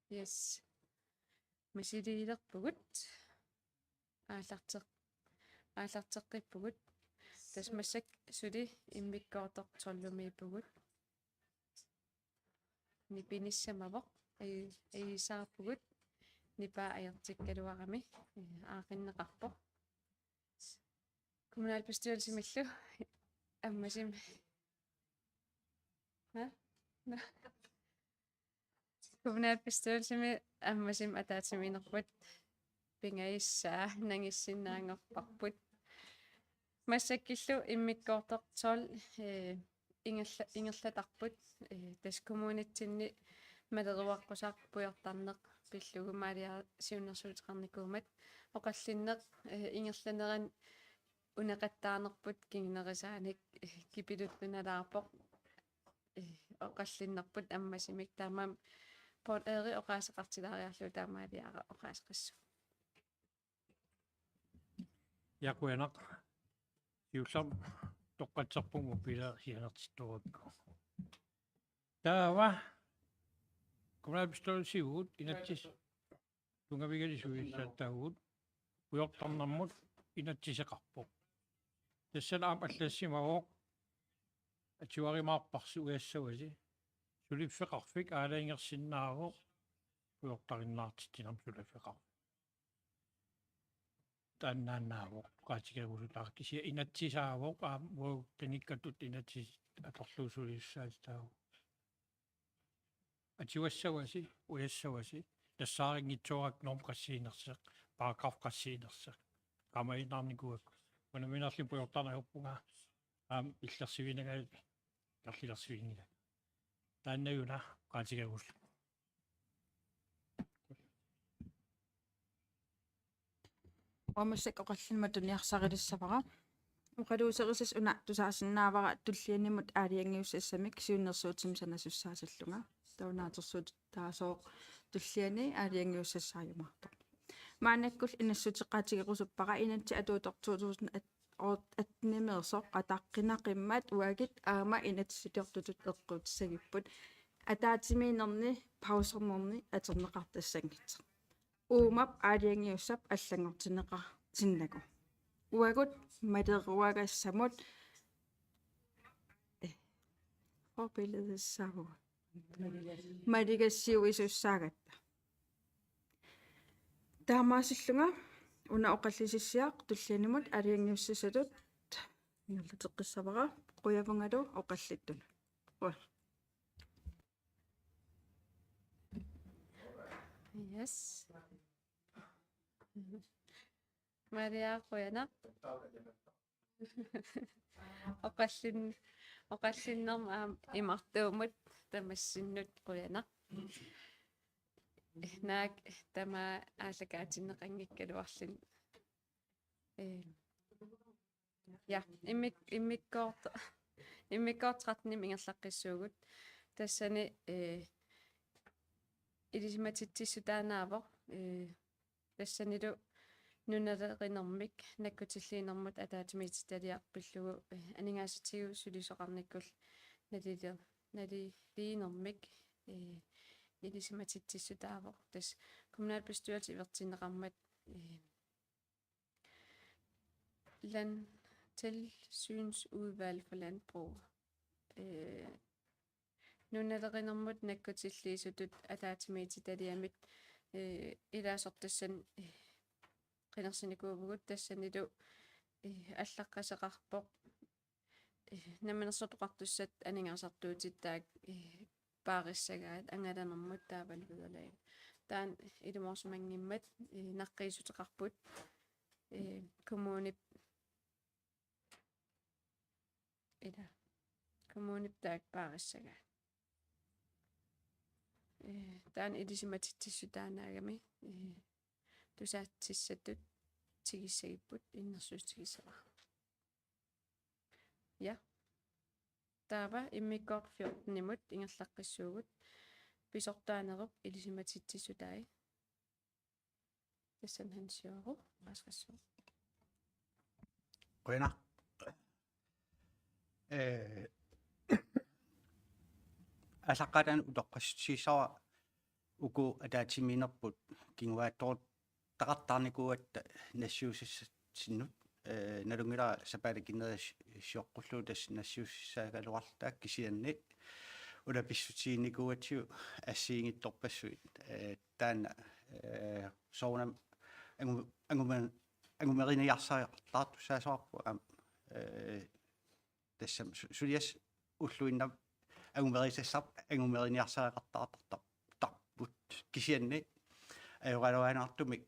Yes. Misiliilerpugut ааллартеққиппугут тасмассак сули иммиккоорторторлумииппугут нипиниссамавоқ аисаарпугут нипаа аертиккалуарами аақиннеқарпоқ kommunalbestyrelsemillu аммасим kommunalbestyrelsemi аммасим атаатиминерпут пингаиссаа нангиссиннаангорпарпут массаккиллу иммиккоортортол ингерлатарпут тас коммунитсинни малеруаққусаақ пуйортарнеқ пиллугумаалиа сиуннерсуутеқарникуумат оқаллиннеқ ингерланеран унеқаттаарнерпут кингнерисааник кипилуттуналаарпоқ оқаллиннерпут аммасимик таамаам пот эри оқаасеқартилаариарлу таамаалиара оқаасеқассу якуянақ юусам тоққатсарпугу пилаасианертитторукку таава kommunalbestyrelsesivut inatsis tungavigalisuissaattaagut uyortarnarmut inatsisaqarpoq тассалаам аллассимавоқ атсуаримаарпарсу уяссаваси сулиффеқарфик аалаингерсиннаагоқ уйортариннаартитинам сулиффеқар таннааннаавоқ qaatigagusulaakkisia inatsisaavoq aamuu tanikkattut inatsis atorluusuliussaastaavu атсуассаваси уяссаваси тассаарингитсуарак норм qassiinerseq paragraf qassiinerseq qamainаарникуак унаминарлим пуйортарнагуппунга аам иллерсивинагаа карлилерсивингила тааннаюна qaatigagull Omassak oqallinmatuniarsarilassavara uqaluuserisas una tusaasinnaaavara tullianimut aaliangiussassamik siunnersuutim sanasussaasalluga taunaatersuut taasoo tulliani aaliangiussassaayumartoq maanakkul inassutiqaatigequsuppara inatsi atuutortuutuusun atnimersoq qataqqinaqimmat uagit aama inatsitiortutut eqquutissagipпут атаатимиинерни пауsernerni атернеқартассангитсеқ уумап аалиангиуссап аллангортинеқар синнаку уагут матеруагассамут опилессаву малигассиуисуссаагатта таамаасиллунга уна оқаллисиссиақ туллианимут аалиангиуссасалут ингерлатеққиссавара қуявунгалу оқаллиттуна уа Yes. Maria qoyana. Oqallinnerm imartuumut tamassinut qoyana. Naak tama aallakaatinneqanngikkaluarlin. Ja, immikkoortratnim ingerlaqqissuugut tassani илисиматитсиссутаанаавоқ тассанилу нуналеринэрмик наккутиллиинэрмут атаатимититалиарпиллугу анингаасатигу сулисоқарниккул налилиинэрмик илисиматитсиссутаавоқ тас kommunalbestyrelse ивертинеқармат landtilsynsudvalg for landbrug нуналеринэрмут наккутиллиисутут атаатимититалиамит илаасортассан qinерсиникуувгут тассанилу аллаққасеқарпоқ наминерсортоқартуссат анингаасартуутиттаак паариссагаат ангаланермут таавалвидалаа таан илуморсумангиммат наққиисутеқарпут коммунип коммуниптаак паариссагаат таан илисиматитсиссутаанаагами тусаатсиссатут тигиссагиппут иннерсуустигиссава я таава иммиккоорфиортнимут ингерлаққиссуугут писортаанеруп илисиматитсиссутаи тассан хансиору асгассуу qoyana алаққалаан утоққассисава uku ataatiminerput kinguaattorat taqartaarnikuat nassiusissinut nalungila sapalikinera sioqqullu tas nassiussissaagaluartaak kisianni ulapissutiinikuatiu assiingittorpassuit taana soornam angumeriniyarsaaqartaartu saasoarpu tassam sulias ulluinnam angumeriniyarsaaqartaartarput kisianni ajoqaluanaartumik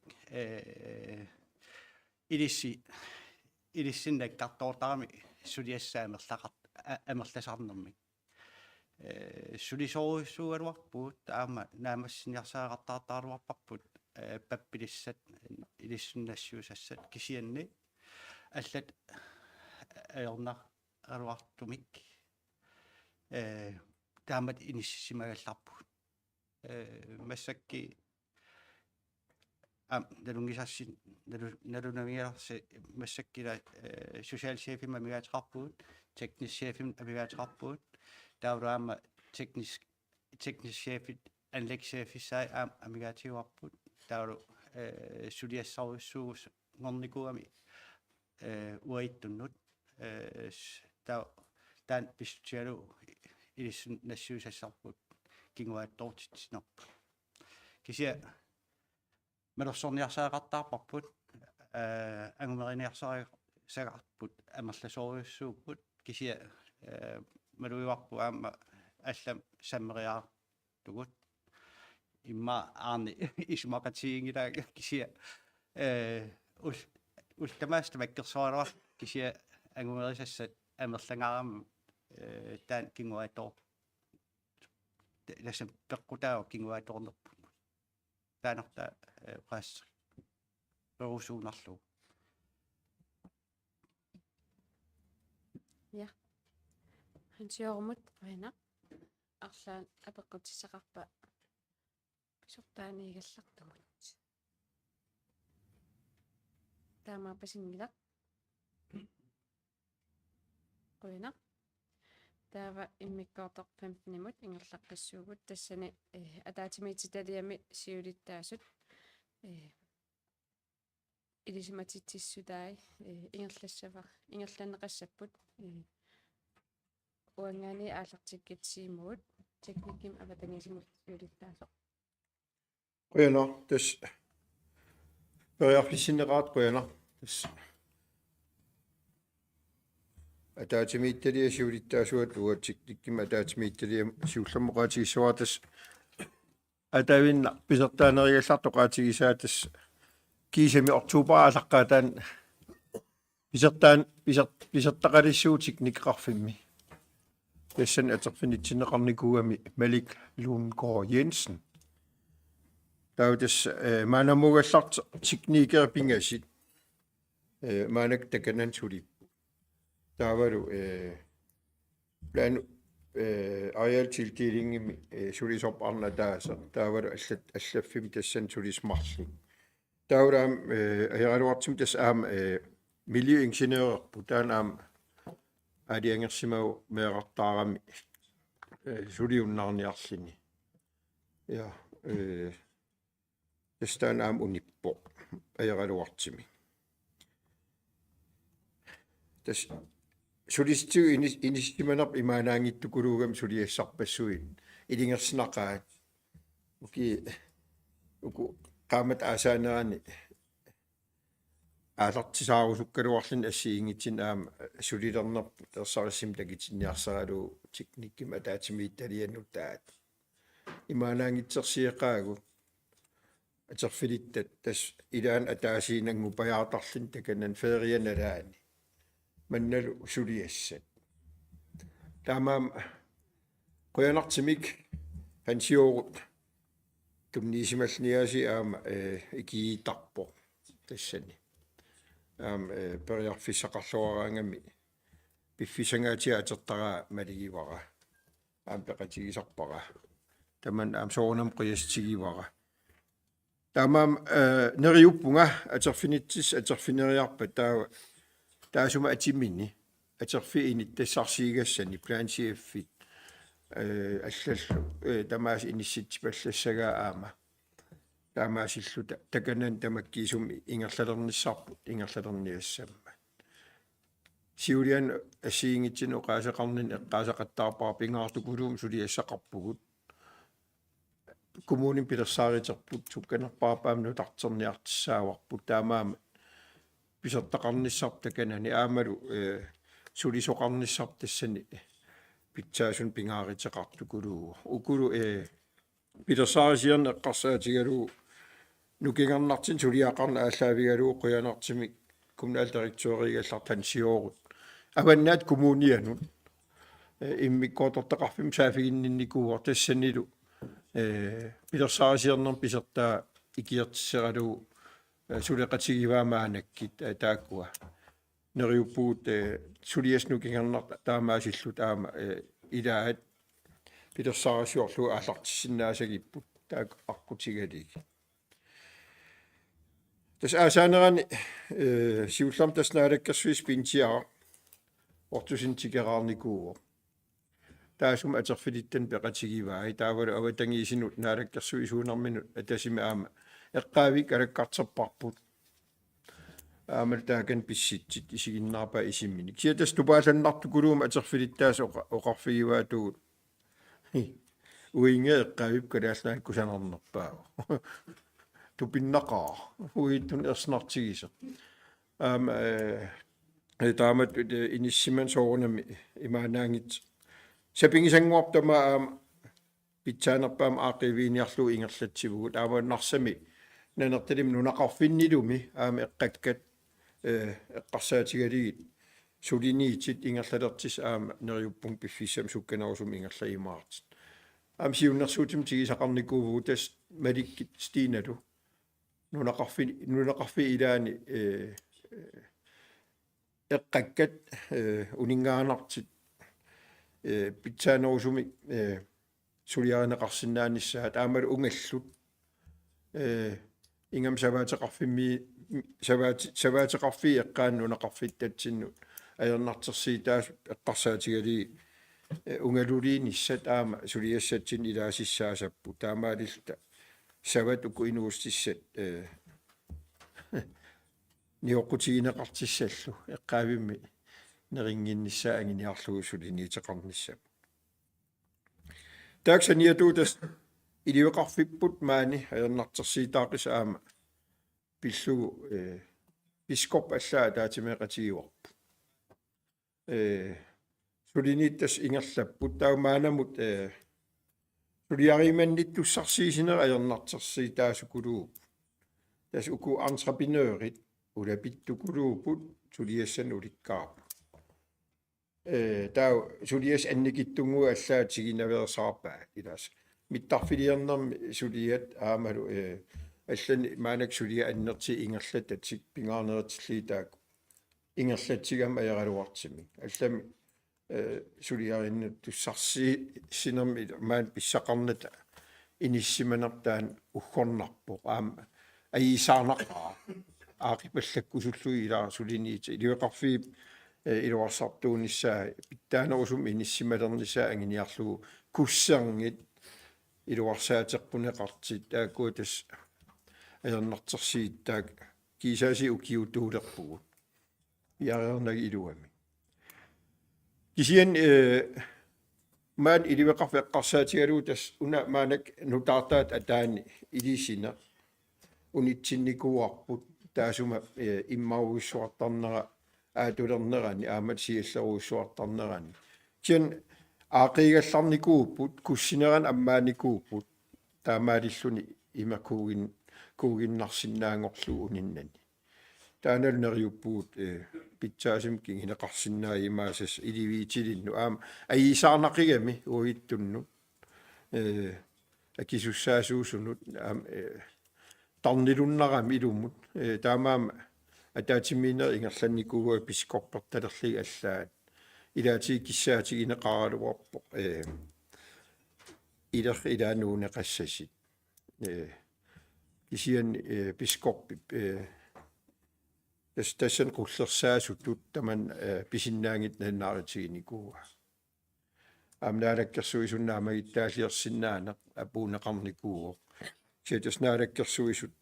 ilissinnaikkartoortarami suliassaamerlaqart amerlasarnermik sulisoruissuugaluarpuut taama naamassiniarsaaqartaartaaruarparput pappilissat ilissunnassiusassat kisianni аллат аернақалуартумик таамат иниссимагалларпут массакки налунгисарсин налунавиарси массаккила социалчефим амигаатеқарпуут технисчефим амигаатеқарпуут таулаама технисчефит анлекчефиссаа амигаатиуарпут таулу сулиассаруиссуугус ngornikuami uaittunnut taan pissutialu ilissun nassiusassarput kinguaattortitsinerpu kisia malorsorniarsaaqartaarparput angumeriниарсариусагарпут амерласориуссууппут кisia малуиуарпу аама аллам саммериаартугут имма аарни исмақатигингилаага кisia ultamaasta makkersualuar kisia angumerissat amerlangaram taan kinguator lasam peqqutaaw kinguatornerpu taanerta qaas perusuunarlu ja hansiormut qina arlaan apeqqutissaqarpa pisortaaniigallartugut таама пасингила qina таава иммиккоортор 15 минут ингерлаққиссуугут тассани атаатимиититалиами сиулиттаасут илисиматитсиссутаи ингерлассавар ингерланеқассаппут уангаани аалертиккитсиимуут техниким аватангисимут сиулиттаасо quyana tas periarfissinneqaat quyana tas ataatimiittalia siulittaasuat uatik tikkim ataatimiittalia siullermoqaatigissuaa tas atavinna pisertaanerigallartoqaatigisaa tas kiisami oktuuparaallaqqaataan pisertaqalissuutik nikqarfimmi tassan aterfinitsinneqarnikuami Malik Lundgaard Jensen tautas maanamugallarta teknikerpingasit maanak takanan sulippu taavalu plan ajaltiltiilingimi sulisorparna taasa taavalu allaffimi tassan sulismarlin taulaam ajaraluartim tas aam miljøingeniørerpu taanaam aliangersimau meeqartaarami suliunnarniarlini ja tastaan aam unippo ajaraluartimi tas sulistu inistimanap imaanaangittukuluugam suliassarpassuit ilingersinaqaat uku qaamat aasaanaani aalartisaarussukkaluarlin assiingitsin aam sulilernerpu terssarissim takitinniarsaralu teknikkim ataatimiittaliannutaat imaanaangitsersiiqaagu aterfilittat tas ilaan ataasiinangmupajaartarlin takanan ferianalaani mannalu suliassat taamaam quyanartimik hansiorut tumniisimalniasi aama ikiitarpo tassani aam periarfissaqarluaraangami piffisangaatiga atertaraa maligivara aam peqatigisarpara taman aam soornam qiastigivara taamaam neriuppunga aterfinitsis aterfineriarpa taasuma atimini aterfiinit tassarsiigassani planchiiffit аллаллу тамаас инисситсипаллассагаа аама таамаасиллу таканан тамаккиисуми ингерлалерниссарпут ингерлалерниассамма сиулиан ассиингитсин оqaасеqarnin эққаасақаттаарпаа пингаартукулуум сулиассақарпугут коммунин пилерсаарiterput сукканерпаапаамну тартерниартиссааварпут таамаама писертақарниссарп таканани аамалу сулисоқарниссарп тассани питсаасун пингааритеқартукулуу укулу пилерсаарисиерне эққарсаатигалуу нукингернартин сулиаақарна ааллаавигалуу қуянартими коммуналдиректоригаллартан сиорут аваннаат коммунианут иммиккоотортақарфим саафигиннинникууар тассанилу пилерсаарисиернер писертаа икиертиссералуу сулеқатигиваамаанаккит тааккуа нериуппуут сулиаснукингернар таамаасиллут аама илаат пилерсаарисиорлу ааллартиссиннаасагиппут таак аққутигалиг тас аасаанерани сиуллам таснаалаккерсуис пинтиара ортусинтикераарникуу таасум атерфилиттан пеқатигиваа таавалу аватангиисинут наалаккерсуисуунэрминут атасими аама эққаавик алаккартерпарпут аамалтаакен писситсит исигиннаарпа исиммини киатас тупааланнартукулуум атерфилиттаас оқарфигиваатугут уинге эққаавип калааллаан кусанернерпаа тупиннақаа уиттун ерснартигиса таамат иниссиман соорунами имаанаангит сапингисангуартама питсаанерпаам аақивиниарлу ингерлатсивгут аамааннарсами нанерталим нунақарфиннилуми аама эққаккат эққарсаатигалигит сулиниитит ингерлалертис аама нериуппун пиффиссам сукканерусум ингерлаимаартит аам сиуннерсуутим тигисақарникууву тас маликкит стииналу нунақарфи илаани эққаккат унингаанартит питсаанерусуми сулиаринеқарсинааниссаат аамалу унгаллут ингам саваатеқарфимми саваатеқарфи эққааннунеқарфиттатсиннут аернартерсии таас эққарсаатигали унгалулииниссат аама сулиассатсин илаасиссаасаппу таамаалилта сават уку инуустиссат ниоқутигинеқартиссаллу эққаавимми нерингиннissaa ангиниарлугу сулиниитеқарниссап тааксаниатуутас илиуеқарфиппут маани аернартерсиитаақис аама пиллугу пископ аллаа таатимеқатигиуарпу сулинииттас ингерлаппут таумаанамут сулиариманниттуссарсиисинера аернартерсиитаасукулуу тас уку entrepreneurit улапиттукулуупут сулиассан уликкаарпу таа сулиас анникиттунгуа аллаатигинаверсаарпаа илаас миттарфилиернерми сулиат аамалу аллани маанак сулиа аннерти ингерлат татсик пингаарнеритиллиитаак ингерлатсигам аяралуартими аллами сулиариннут туссарси синерми маан писсақарната иниссиманертаан уггорнарпо аама аисаарнақаа аақипаллаккусуллуи илаа сулиниит илуеқарфи илуарсартуунissaa питтаанерусум иниссималернissaa ангиниарлугу куссарнгит илуарсаатеққунеқартит тааккуутас аернартерсииттаак кисааси укиутуулерпугу яареернаги илуами кисиан маан илуеқарфи эққарсаатигалуутас уна маанак нутаартаат атаани илисина унитсинникуарпут таасума иммауиссуартарнера аатулернерани аамат сиаллеруиссуартарнерани тиан аақигалларникууппут куссинеран аммааникууппут таамаалиллуни куугиннарсинаангорлу униннани таанернериуппуут питсаасим кингинеқарсинааимаасас иливиитилинну аама аисаарнақигами уиттунну акисуссаасуусунут аама тарнилуннарами илуммут таамаама атаатимиинер ингерланникууга пискорперталерлиг аллаат илаати киссаатигинеқаралуарпо илер илаануунеқассасит кисиан пискорпи тастасан қуллерсаасут туттаман писиннаангит наннааритигиникууга амнаалаккерсуисуннаамагиттаалиерсиннаана апуунеқарникууо сиатаснаалаккерсуисут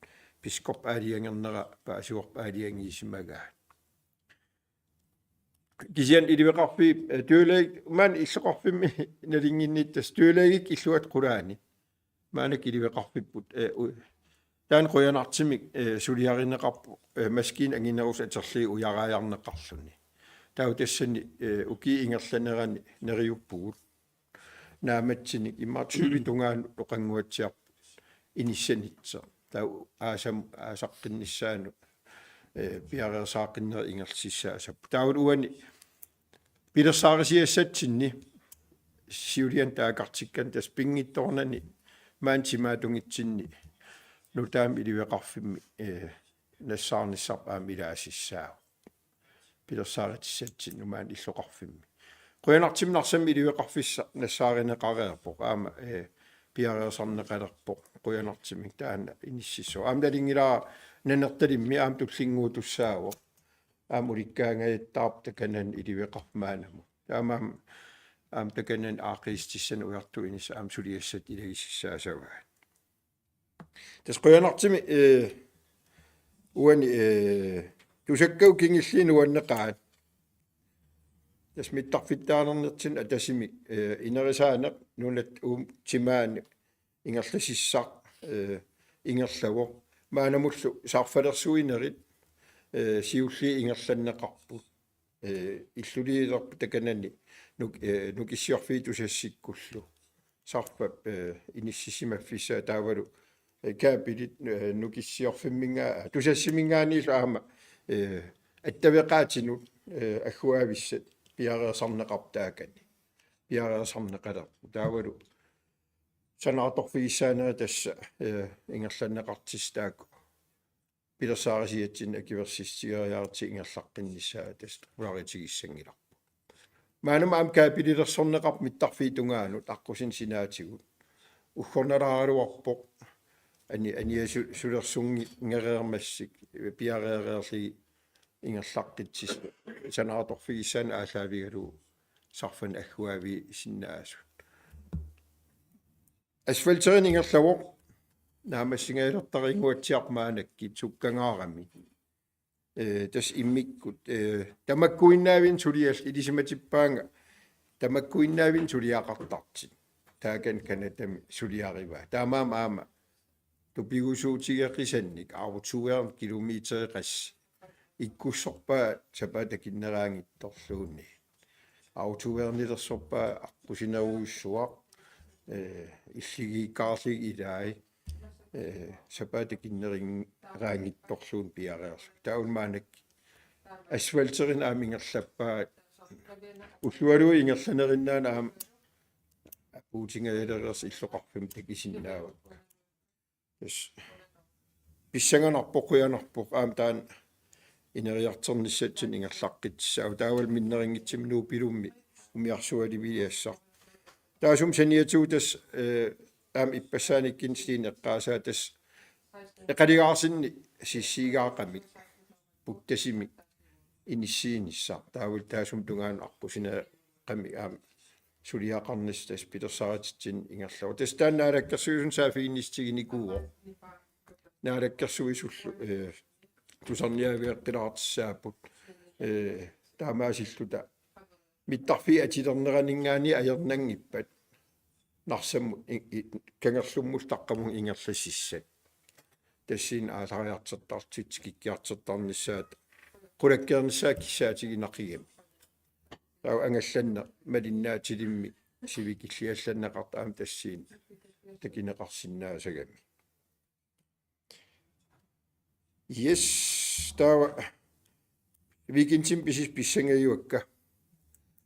пискорп аалиангернера паасуорпаалиангиисимагаа кисиан иливеқарфи тюлег ман иллеқарфимми налингинниттас тюлегик иллуат қулаани маанак иливеқарфиппут таан қуянартимик сулиаринеқарпу маскин ангинерус атерлии уярааяарнеқарлуни тау тассани уки ингерланерани нериуппугут нааматсиник иммартсуви тунгаан тоқангуатсиар иниссанитса тау аасаққиннссаану пиареерсааққиннери ингерлсиссаасап таулуани пилерсаарисиассатсинни сиулиан таакартиккан тас пингитторнани маантимаатунгитсинни нутаам иливеқарфимми нассаарниссарп аамилаасиссаа пилерсааритиссатсин нумаан иллоқарфимми қуянартимнарсами иливеқарфисса нассааринеқареерпоқ аама пиареерсарнеқалерпоқ қуянартимик таана иниссиссоо аамдалингилаа нанерталимми аам туллингуутуссаавоқ аамуликкаангаяттаарп таканан иливеқарфмаанаму таамаам аам таканан аақистиссана уярту инисса аам сулиассат илагиссаасаваа тас қуянартими уани тусаккау кингиллину уаннеқаат тас миттарфиттаанернертин атасимик инерисаанеқ нунат тимаани ингерласиссақ ингерлаво маанамуллу саарфалерсуинерит сиулли ингерланнеқарпут иллулиилерпу таканани нукиссиорфи тусассиккуллу саарфап иниссисимаффиссаа таавалу каапилит нукиссиорфиммингаа тусассимингаанилу аама аттавеқаатинут аггуависсат пиареерсарнеқартаакани пиареерсарнеқалерпу таавалу санааторфигиссаанера тасса ингерланнеқартистааку пилерсаарисиатсин акиверсиссиариарти ингерлаққиннссаа тас уларитигиссангиларпу маанама аам каапилилерсорнеқарп миттарфиитунгаану таққусин синаатигут уггорналааруарпоқ ани сулерсунги нgereermassik пиареереерли ингерлаққитсис санааторфигиссаан аалаавигалу сарфан аггуави синнаасут асфальтерин ингерлавоқ наамассингаалертарингуатсиармаанакки суккангаарами тас иммиккут тамаккуиннаавин сулиас илисиматиппаанга тамаккуиннаавин сулиақартартит таакан канатами сулиариваа таамаама аама тупигусуутигеқисанник аавутсугеарм километериқас иккуссорпаа сапатакиннераангитторлуунни аавутсугеарнилерсорпаа аққусинауиссуа иллигикаарлиг илаи сапатакиннеринграангитторлуун пиареерсу таулмаанак асфальтерин аамингерлаппаа уллуалуи ингерланериннаана аам апуутингаалерерс иллоқарфим такисиннаава тас писсанганарпоқуянарпоқ аам таан инериартерниссатсин ингерлаққитсаа таавал миннерингитсимнуу пилумми умиарсуаливиассар таасум саниатуутас аам иппассааниккин стиинеққаасаа тас эқалигаарсинни сиссиигаақамик путтасимик иниссииниссаа таавал таасум тунгаан арпусина қами аам сулиақарнис тас пилерсаратитсин ингерлава тас тааннаалаккерсуисун саафииннистигиникууо наалаккерсуисуллу тусарниавиаққилаартиссааппут таамаасиллута миттарфи атилернеранингаани аернангиппат нарсамму кангерлуммул таққамун ингерлассиссат тассин аалариартертартит киккиартертарнissaат qulakkeernissaa kissaatiginaqqigam тау ангалланне малиннаатилимми сивикиллиалланнеқарт аам тассиин такинеқарсиннаасагами yes тава викинтим писис писсангаюакка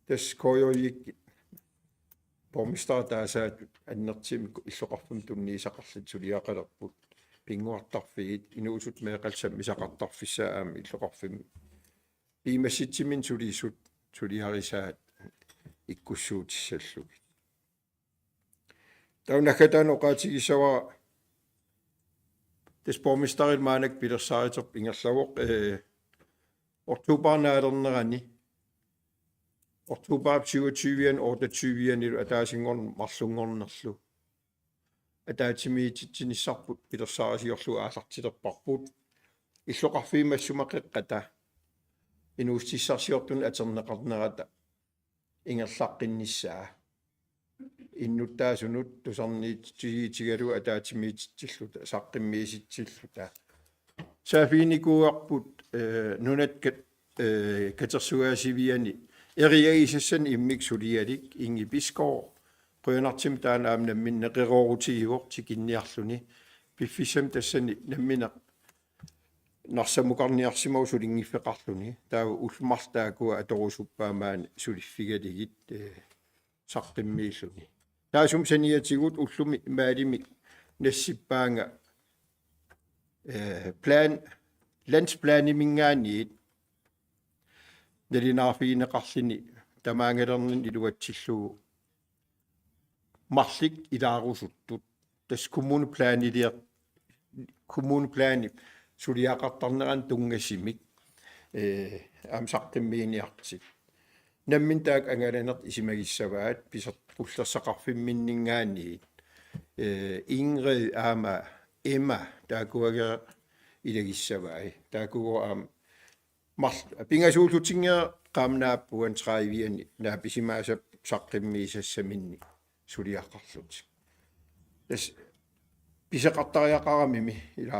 тас коёйик помистаатаасаат аннертим иллоқарфум тунниисақарлит сулиақалерпут пингуартарфигит инуусут меэқалсам мисақартарфиссаа аами иллоқарфим пимасситсимин сулиисут сулиарисаат иккуссуутиссаллугит таунахатаан оқаатигисава тас помистарил маанак пилерсааритер ингерлавоқ ортубарнаалернерани Oktober 27 28 ilu ataasingorn marlungornerlu ataatimiititsinissarput pilersaarisiorlu aallartilerparput illoqarfiimassumaqeqqata inuustissarsiortun aterneqarnerata ingerlaqqinnissaa innuttaasunut tusarniitigiitigalu ataatimiititsilluta saqqimmiisitsilluta saafiinikuuarput nunatkat katersuaasiviani eriagisassan immik sulialik ingipiskoo qoyanartim taanaam namminne qeroorutigior tikinniarluni piffissam tassani nammina narsamuqarniarsimau sulingiffeqarluni taa ulmartaakua atorusuppaamaani suliffigaligit saqqimmiilluni taasum saniatigut ullumi maalimi nassippaanga plan landsplaniminggaaniit nalinaarfiineqarlini tamaangalernin iluatsillugu marlik ilaarusuttut tas kommuneplaani suliaqartarneran tungassimik am saqqimmiiniartit nammin taak angalanerт isimagissavaat pisert qullersaqarfimminningaaniit Ingrid aama Emma taakuaga ilagissavai taakugo aam pingasuullutingia qaamnaappuan traiviani naapisimaasap saqqimmiisassaminni suliaqqarlut tas piseqartariaqaramimi ila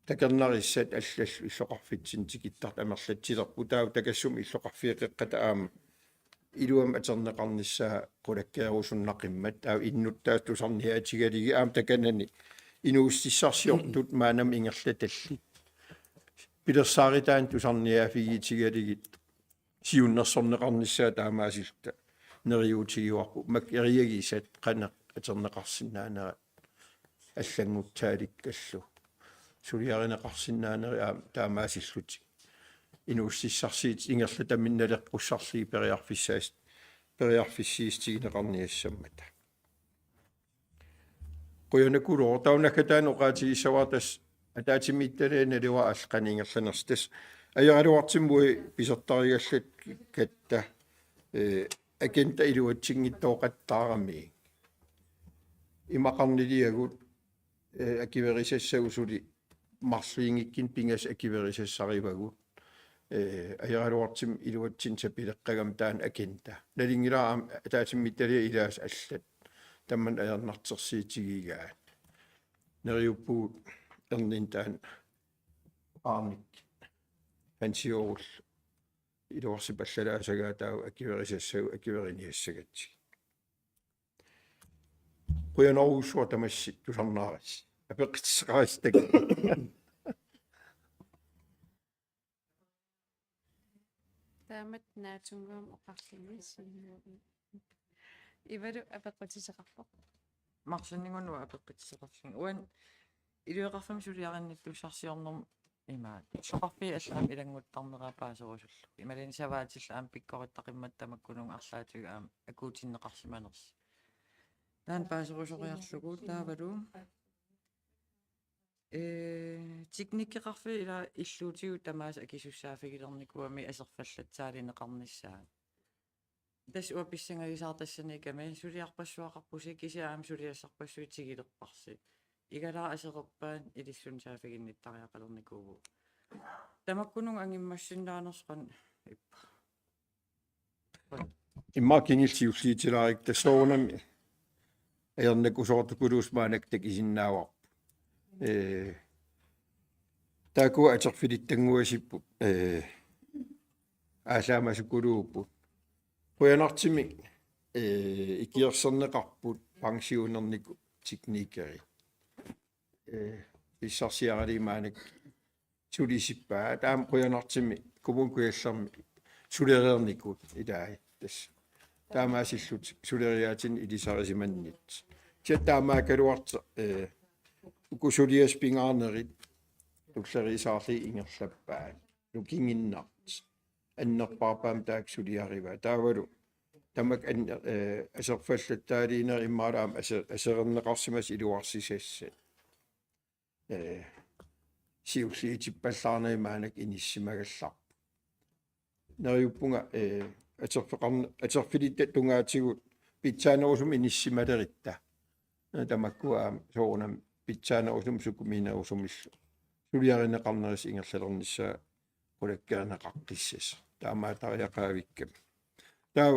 takernerissat allallu illoqarfitsin tikittart amerlatsilerpu taav takassum illoqarfiiqeqqata aama iluam aterneqarnissaa qulakkeerusunnaqimmat taav innuttaas tusarniaatigaligi aam takanani inuustissarsiortut maanam ingerlatallit pilersaaritaan tusarniaafigiitigaligit siunnersorneqarnissaa taamaasilta neriutigiuarpu mak eriagisat qaneq aterneqarsinnaanera аллангутсааликкаллу сулиариneqarsinnaaneri aam taamaasilluti inuussissarsiit ingerlata minnaleqqussarlii periarfissiistigineqarniassammata quyanakulu taunakkataan oqaatigissavartas ataatimiittaleena liwa alqaningerlanerstas ajaraluartimmui pisertarigallat katta agenda iluatsingittoqattaarami imaqarniliagut akiverisassausuli marsliingikkin pingas akiverisassarivagut ajaraluartim iluatsin sapileqqagam taan agenda nalingilaa ataatimiittalia ilaas allat tamman ajernartersiitigigaat neriuppuut ernin taan aarnik hansiorul iluarsipallalaasagaataagu akiverisassagu akiveriniassagati quyanorussuar tamassi tusarnaaras apeqtissaqaristak taamat naatsunguam oqarlimissiinuugi ivalu apeqqutiseqarpoq марсиннингунуа апеққитсеқарсин уан илуеқарфам сулиаринниттуссарсиорнэрм имаат соқарфи аллаам илангуттарнераапаасерусуллу ималин саваатилла аам пиккориттақимматтамаккунун арлаатига аам акуутиннеқарсиманерс таан паасерусоқиарлугу таавалу тикниккеқарфи ила иллуутигу тамаас акисуссаафигилерникуами асерфаллатсаалинеқарниссаа тас уаписсангависаартассаниками сулиарпассуақарпуси кисаам сулиассарпассуитигилерпарси игалаа асеқерпаан илиссун саафигинниттариақалерникуугу тамаккунун ангиммассиннаанерсқан иппа иммакингилсиуллиитилаарик тассоорнами аернакусоортукулуусмаанак такисиннаавар таку атерфилиттангуасиппут аалаамасукулууппут quyanartimi ikiерсернеқарпут пансиунернику техникери писсарсиаралимаанак сулисиппаа таам quyanartimi кумункуяллерми сулериерникут илаи тас таамаасиллут сулериаатин илисарисиманнит тиаттаамаакалуарта укусулиас пингаарнерит туллерисаарли ингерлаппаа нукингиннарт аннерпарпаам таак сулиарива таавалу тамак асерфаллаттаалиинер иммаалаам асерернеқарсимас илуарсисасса сиуллиитиппаллаарнеимаанак иниссимагаллар neriuppunga aterfilitta tungaatigut pitsaanerusum inissimaleritta tamakkua soorunam pitsaanerusum sukumiinerusumillu suliarineqarneris ingerlalernissaa qulakkaanaqaqqissas taamaatariaqaavikkam taa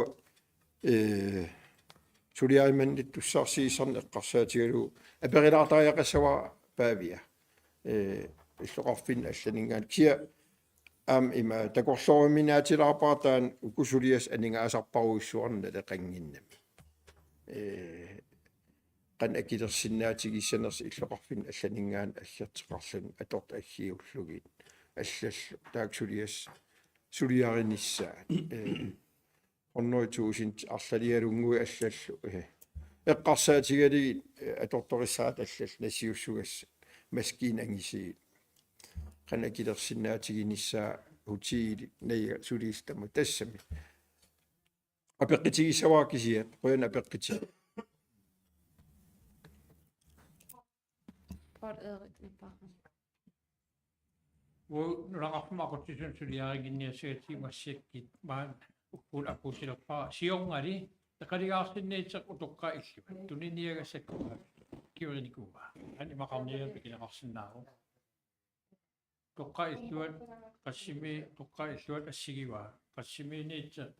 suliarimannit tussarsiisarne eqqarsaatigalu aperilaartariaqassava paavia иллоqarfin алланингаат кия има такорлориминаатилаарпаатаан укусулиас анингаасарпаруиссуарна леқангиннами qan akilерсиннаатигиссанерс иллоqarfin алланингаан аллертеқарлун аторт аггиуллугит аллаллу тааксулиас сулиаринissaat онноитуусин арлалиалунгуи аллаллу эққарсаатигалигит аторторисsaat аллал насиуссугасса маскин ангисигит qan akilерсиннаатигинissaa hutiili naiga suliistamu tassami apeqqitigissawaakisiat qoyan apeqqiti Port Erik Nipparqan. Wo nulaqarfumaqutisun suliariginniasigati massiakkit maan uppul appusilerpa siongari taqaligaarsinniitseq utoqqa illuvat tuniniagassakkuva kiurinikuva ani maqarniat pikileqarsinnaaru toqqa illuvat qassimi toqqa illuvat assigiva qassimiiniitseq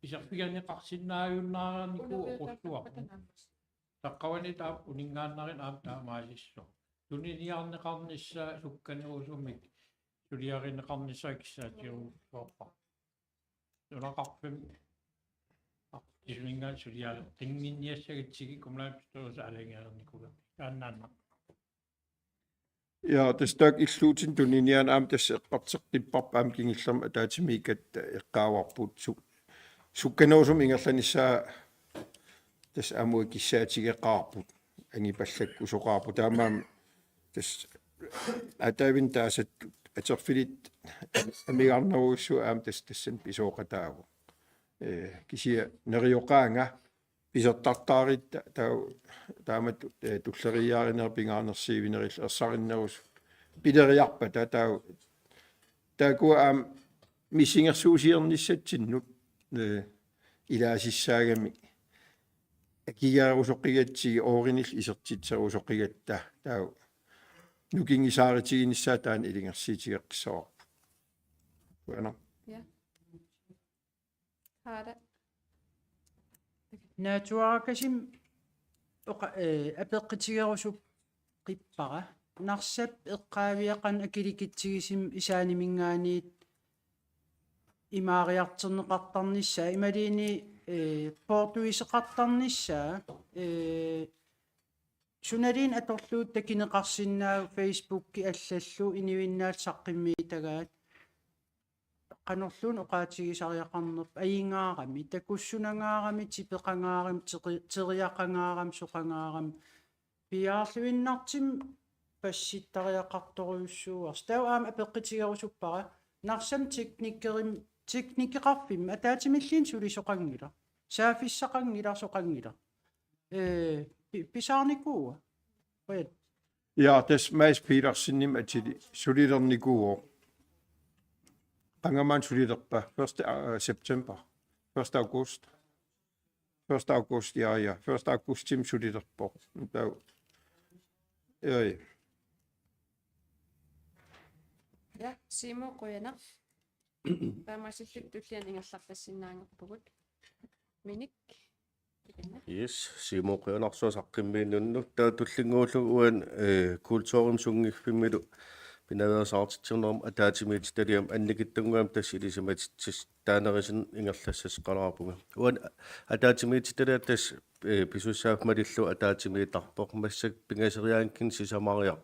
isarpigarniqarsinnaayunnaaraniku oqussuaqu taqqawani taap uningaannarin aam taamaalissu tuniniarneqarnissaa sukkanerusumik suliarineqarnissaakissaatiruusorpa nulaqarpim isuningaan suliaali qinginniassagitsigi kumlaapituus alangiarnikuga taannaanna ja tastak illuutin tuninian aam tasseqqarteqtipparp aam kingillerma ataatimikat eqqaawarput sukkanerusum ingerlanissaa tas amui kissaatigeqaarput angipallakku soqaarpu taamaam tas atavin taasat aterfilit amigarneruussu aam tassan pisooqataagu kisia nerioqaanga pisertartaarit taamat tulleriaarinerpingaanersiivinerill ersarinnерус pileriarpa taakua aam missingersuusiernissatsinнут ilaasissaagami akigarusoqigatsigi oorinil isertitserusoqigatta taa nukingisaaritiginissaa taan ilingersiitigeqqissaarpu bueno Hada. naatuarakasim apeqqitigerusup qippara narsap eqqaaviaqan akilikitsigisim isaanimingaaniit imaariarterneqartarnissaa imaliini portuiseqartarnissaa sunaliin atorluut takineqarsinnaa facebookki allallu inivinnaat saqqimmiitagaat qanorluun oqaatigisariaqarnerp ayingaarami takussunangaaramit sipeqangaaram teriaqangaaram soqangaaram piaarluinnartim passittariaqartoruussuuars tau aam apeqqitigerusuppara narsam teknikkeqarfim ataatimilliin sulisoqangila saafissaqangila soqangila pisaarnikuua qoyat ja tas mais piilarsinnim atili sulilernikuuo qangamaan sulilerpa 1. september 1. august 1. august ja 1. augustim sulilerpo tau Ja, Simo Qoyana. Taamasillut tullian ingerlarpassinnaangerpugut. Minik. Yes, Simo Qoyanarsuo saqqimmiinnunnu taatullinguullu uan kultuurim sungigfimmilu pinaveersaartitsernerum ataatimiit taliam annikittungaam tassilisimatitis taanerisin ingerlassas qalaarpunga uan ataatimiit talia tas pisussaafmalillu ataatimiitarpoq massak pingaseriaankin sisamariaq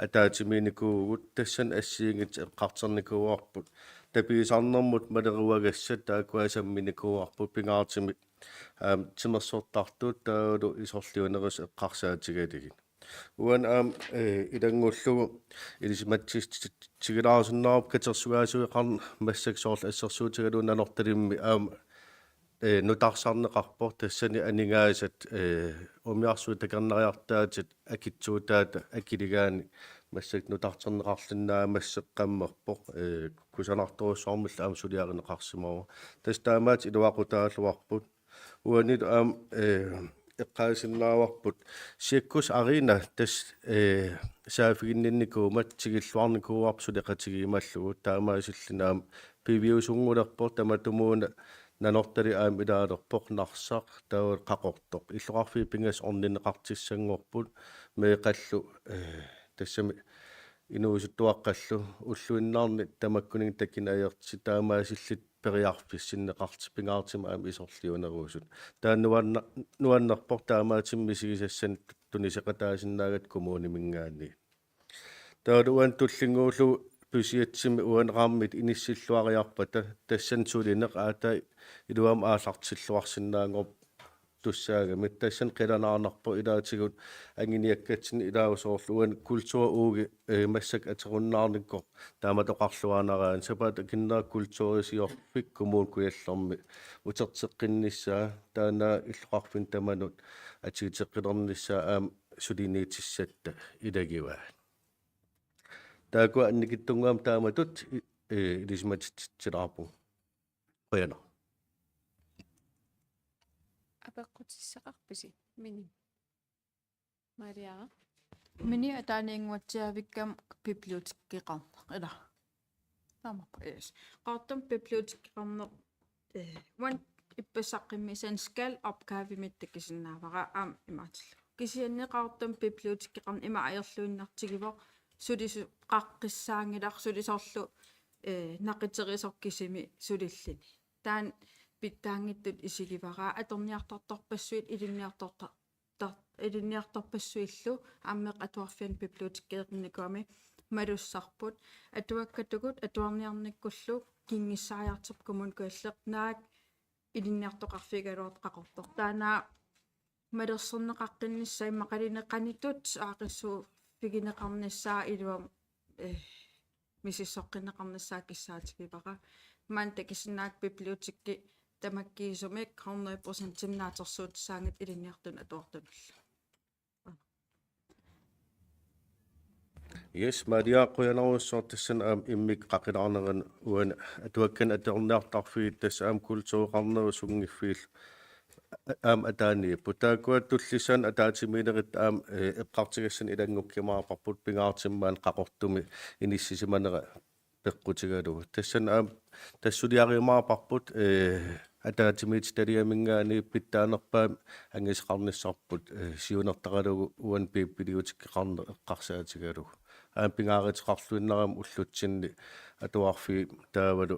ataatimiinikuugut tassan assiingit eqqarternikuuarput tapiisarnermut maleruagassat taakuasamminikuuarput pingaartimik timersortartuut taulu isorliunerus eqqarsaatigaligin uan ilangullugu ilisimatsigilaarusinnaarup katersugaasuiqarn massak soorl assersuutigaluun anortalimmi nutarsarneqarpo tassani aningaasat umiarsuut takernariartaatit akitsuutaata akiligaani массак нутартернеқарлиннаа массеққаммерпо кусанарторуссоормилла аам сулиаринеқарсимава тас таамаат илуақутаалуарпут уанит аам эққаасиннааварпут сиаккус арина тас саафигиннинникуумат тигиллуарникууарпсуле қатигиималлугу таамаасиллинаам пивиусунгулерпо таматумууна нанортали аам илаалерпоқ нарсақ таа қақортоқ иллоқарфи пингас орнинеқартиссангорпут меқаллу тассами инуусуттуаққаллу уллуиннаарни тамаккунин таккинаайерти таамаасиллит периарфис синнеқарти пингаартима аам исорлиунеруусут нуаннерпор таамаатимми сигисассан тунисеқатаасиннаагат коммунимингаани таалуан туллингуулу пусиатсими уанеқармит иниссиллуариарпата тассан сулинеқ аата илуам аалартиллуарсинаангоп туссаагамит тассан қиланаарнарпо илаатигут ангиниаккатсин илаусоорлуан культура ууги массак атеруннаарникко тааматоқарлуанараан сапаат киннаа культурисиорфик коммун куяллерми утертеққиннissaа таана иллоқарфин таманут атигитеққилернissaа аам сулиниитиссатта илагива таакуа анникиттунгаам тааматут илисматитсилаарпу қояна апеққутиссақарписи мини мариара мини атааниингуатсиавиккам библиотеккеқарнеқ ила таамапа эс qaartum bibliotekkeqarneq wan иппасаққимми сан скал опгавимиттакисиннаавара аам имаатилла кисианнеқартум библиотеккеқарн има аерлуиннартигивоо сулису қаққиссаангилар сулисорлу нақитерисоркисими сулиллини таан питтаангиттут исигивара аторниарторторпассуит илинниарторпассуиллу ааммеқ атуарфиан библиотеккеерникуами малуссарпут атуаккатугут атуарниарниккуллу кингиссариартерпкумун куаллеқ наак илинниартоқарфигалуат қақортор таанаа малерсернеқаққиннссаа иммақалинеқанитут аақиссуу фигинеқарниссаа илуам мисиссоққинеқарниссаа киссаатигивара маан такисинаак библиотекки тамаккиисумик 100% тимнаатерсуутсаангат илинниартун атуартунулла Yes, Maria qoyanarussort tassan aam immik qaqilаарneran uan atuakkan aternertarfiit tass aam kultuuqarneru sungiffiil aam ataani putaakua tullisan ataatimiinerit aam eqqartigassan ilangukkimaaqarput pingaartimmaan qaqortumi inissisimanera peqqutigalugu tassan aam tassuliarimaaqarput атаатимит стадиамингаани питтаанерпаам ангисеқарниссарпут сиунертақалугу уан пиппилиутиккеқарне эққарсаатигалугу аам пингааritеқарлуиннерам уллутсинни атуарфи таавалу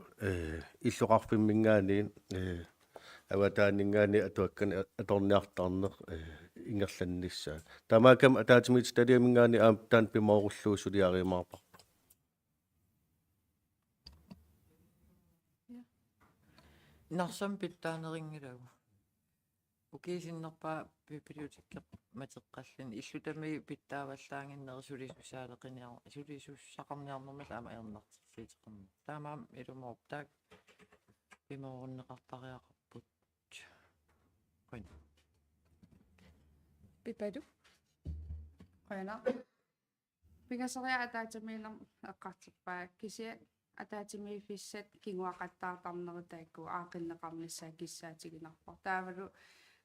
иллоқарфиммингаани аватаанингаани атуаккан аторниартаарнеқ ингерланниссаа тамаакам атаатимит стадиамингаани аам таан пимооруллуу сулиаримаарпар нарсам питтаанерингилагу укисиннерпаа библиотекке матеққаллани иллутами питтааваллаангиннери сулисусаалеқиниар сулисуссақарниарнэрмал аама аернартиллиитеқарни таамаам илумооп таак пимооруннеқартариақарпут қойна пипаду қойна пигасариа атаатамиилам эққартиппаа кисия атаатимифиссат кингуақаттаартарнеритаакку аақиннеқарниссаа киссаатигинарпар таавалу